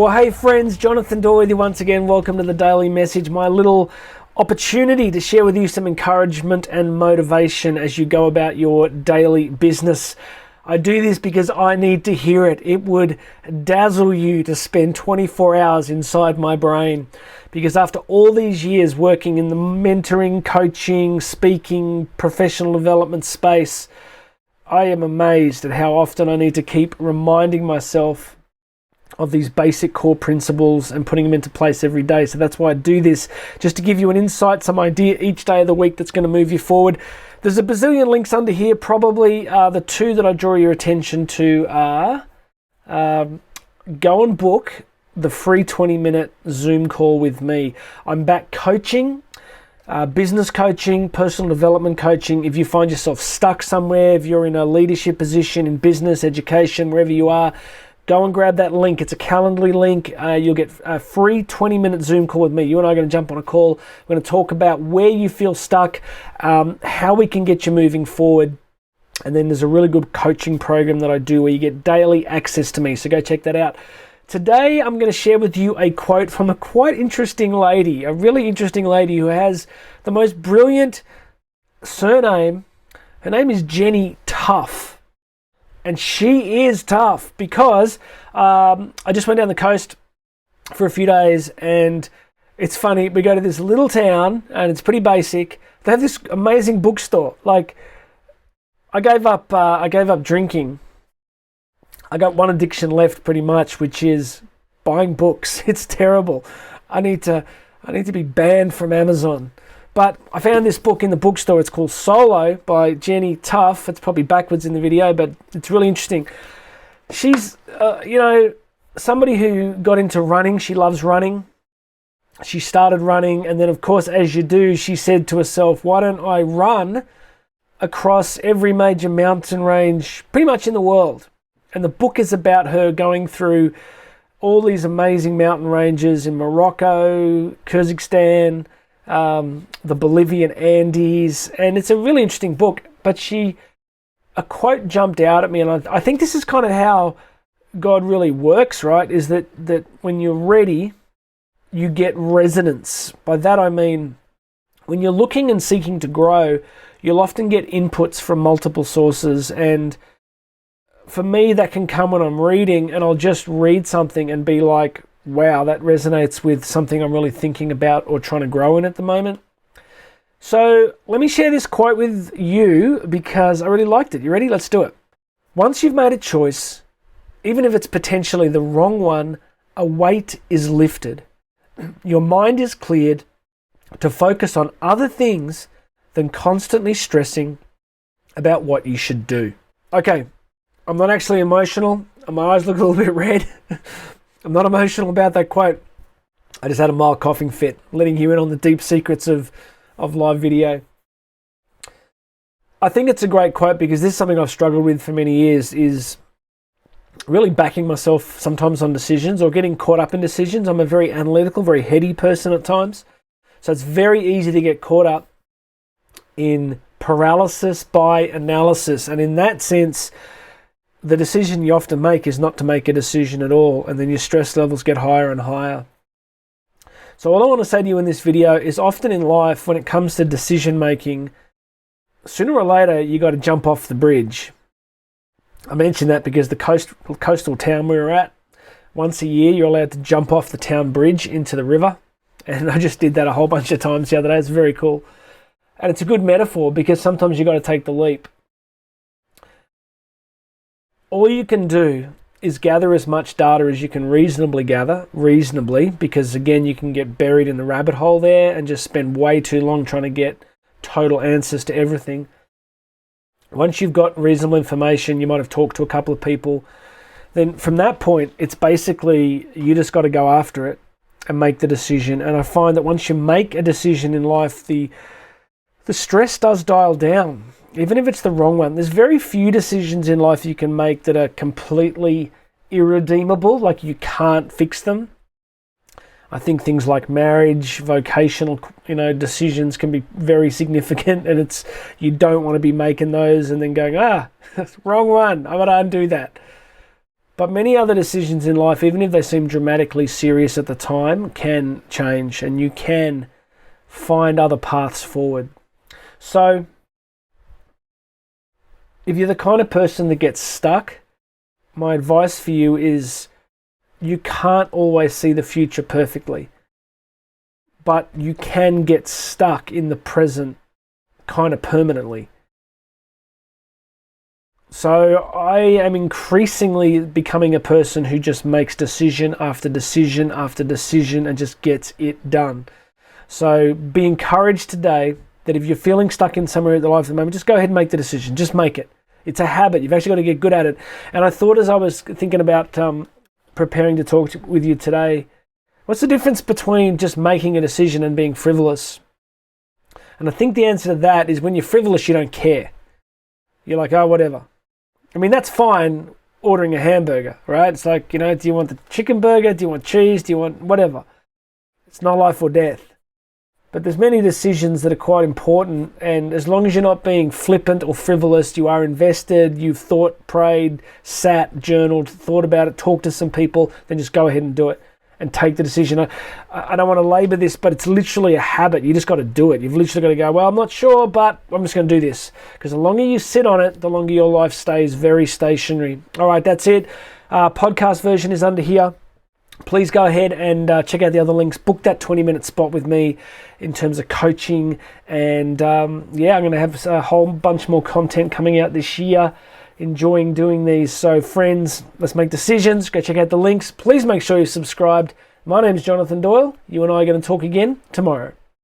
Well, hey friends, Jonathan Doyle with you once again. Welcome to the Daily Message, my little opportunity to share with you some encouragement and motivation as you go about your daily business. I do this because I need to hear it. It would dazzle you to spend 24 hours inside my brain, because after all these years working in the mentoring, coaching, speaking, professional development space, I am amazed at how often I need to keep reminding myself of these basic core principles and putting them into place every day. So that's why I do this, just to give you an insight, some idea each day of the week that's going to move you forward. There's a bazillion links under here. Probably the two that I draw your attention to are go and book the free 20-minute Zoom call with me. I'm back coaching, business coaching, personal development coaching. If you find yourself stuck somewhere, if you're in a leadership position in business, education, wherever you are, go and grab that link. It's a Calendly link. You'll get a free 20-minute Zoom call with me. You and I are going to jump on a call. We're going to talk about where you feel stuck, how we can get you moving forward. And then there's a really good coaching program that I do where you get daily access to me. So go check that out. Today, I'm going to share with you a quote from a quite interesting lady, a really interesting lady who has the most brilliant surname. Her name is Jenny Tough. And she is tough because I just went down the coast for a few days, and it's funny. We go to this little town and it's pretty basic. They have this amazing bookstore. Like, I gave up drinking. I got one addiction left pretty much, which is buying books. It's terrible. I need to be banned from Amazon. But I found this book in the bookstore. It's called Solo by Jenny Tough. It's probably backwards in the video, but it's really interesting. She's, somebody who got into running. She loves running. She started running, and then, of course, as you do, she said to herself, why don't I run across every major mountain range pretty much in the world? And the book is about her going through all these amazing mountain ranges in Morocco, Kyrgyzstan, the Bolivian Andes, and it's a really interesting book. But a quote jumped out at me, and I think this is kind of how God really works, right? Is that when you're ready, you get resonance. By that I mean, when you're looking and seeking to grow, you'll often get inputs from multiple sources, and for me, that can come when I'm reading, and I'll just read something and be like, wow, that resonates with something I'm really thinking about or trying to grow in at the moment. So let me share this quote with you because I really liked it. You ready? Let's do it. Once you've made a choice, even if it's potentially the wrong one, a weight is lifted. Your mind is cleared to focus on other things than constantly stressing about what you should do. Okay, I'm not actually emotional. My eyes look a little bit red. I'm not emotional about that quote. I just had a mild coughing fit, letting you in on the deep secrets of live video. I think it's a great quote because this is something I've struggled with for many years, is really backing myself sometimes on decisions or getting caught up in decisions. I'm a very analytical, very heady person at times. So it's very easy to get caught up in paralysis by analysis. And in that sense, the decision you often make is not to make a decision at all, and then your stress levels get higher and higher. So all I want to say to you in this video is, often in life, when it comes to decision making, sooner or later you got to jump off the bridge. I mention that because the coastal town we were at, once a year you're allowed to jump off the town bridge into the river, and I just did that a whole bunch of times the other day. It's very cool, and it's a good metaphor because sometimes you got to take the leap. All you can do is gather as much data as you can reasonably gather, because again, you can get buried in the rabbit hole there and just spend way too long trying to get total answers to everything. Once you've got reasonable information, you might have talked to a couple of people, then from that point, it's basically, you just got to go after it and make the decision. And I find that once you make a decision in life, the stress does dial down. Even if it's the wrong one, there's very few decisions in life you can make that are completely irredeemable, like you can't fix them. I think things like marriage, vocational, decisions can be very significant, and you don't want to be making those and then going, wrong one, I'm going to undo that. But many other decisions in life, even if they seem dramatically serious at the time, can change, and you can find other paths forward. So, if you're the kind of person that gets stuck, my advice for you is you can't always see the future perfectly, but you can get stuck in the present kind of permanently. So I am increasingly becoming a person who just makes decision after decision after decision and just gets it done. So be encouraged today that if you're feeling stuck in somewhere in the life at the moment, just go ahead and make the decision. Just make it. It's a habit. You've actually got to get good at it. And I thought as I was thinking about preparing to talk with you today, what's the difference between just making a decision and being frivolous? And I think the answer to that is when you're frivolous, you don't care. You're like, oh, whatever. I mean, that's fine ordering a hamburger, right? It's like, do you want the chicken burger? Do you want cheese? Do you want whatever? It's not life or death. But there's many decisions that are quite important, and as long as you're not being flippant or frivolous, you are invested, you've thought, prayed, sat, journaled, thought about it, talked to some people, then just go ahead and do it and take the decision. I don't want to labor this, but it's literally a habit. You just got to do it. You've literally got to go, well, I'm not sure, but I'm just going to do this. Because the longer you sit on it, the longer your life stays very stationary. All right, that's it. Podcast version is under here. Please go ahead and check out the other links. Book that 20-minute spot with me in terms of coaching. And I'm going to have a whole bunch more content coming out this year. Enjoying doing these. So friends, let's make decisions. Go check out the links. Please make sure you're subscribed. My name's Jonathan Doyle. You and I are going to talk again tomorrow.